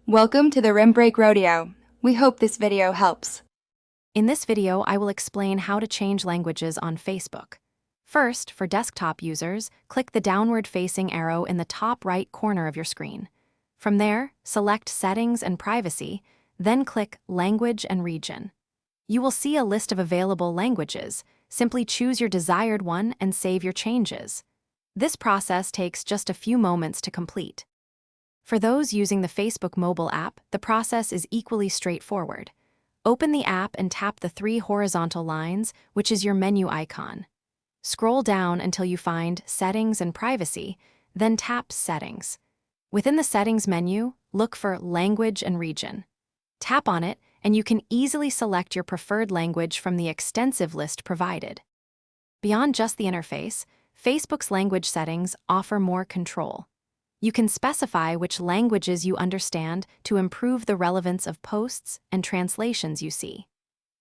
Welcome to the Rim Break Rodeo. We hope this video helps. In this video, I will explain how to change languages on Facebook. First, for desktop users, click the downward-facing arrow in the top right corner of your screen. From there, select Settings and Privacy, then click Language and Region. You will see a list of available languages. Simply choose your desired one and save your changes. This process takes just a few moments to complete. For those using the Facebook mobile app, the process is equally straightforward. Open the app and tap the three horizontal lines, which is your menu icon. Scroll down until you find Settings and Privacy, then tap Settings. Within the Settings menu, look for Language and Region. Tap on it, and you can easily select your preferred language from the extensive list provided. Beyond just the interface, Facebook's language settings offer more control. You can specify which languages you understand to improve the relevance of posts and translations you see.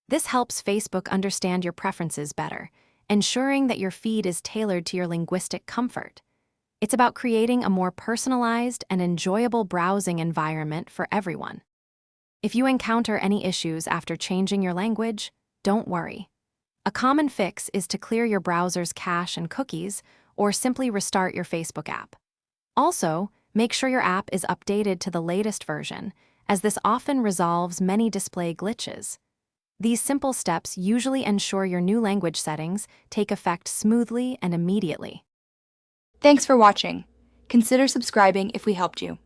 This helps Facebook understand your preferences better, ensuring that your feed is tailored to your linguistic comfort. It's about creating a more personalized and enjoyable browsing environment for everyone. If you encounter any issues after changing your language, don't worry. A common fix is to clear your browser's cache and cookies, or simply restart your Facebook app. Also, make sure your app is updated to the latest version, as this often resolves many display glitches. These simple steps usually ensure your new language settings take effect smoothly and immediately. Thanks for watching. Consider subscribing if we helped you.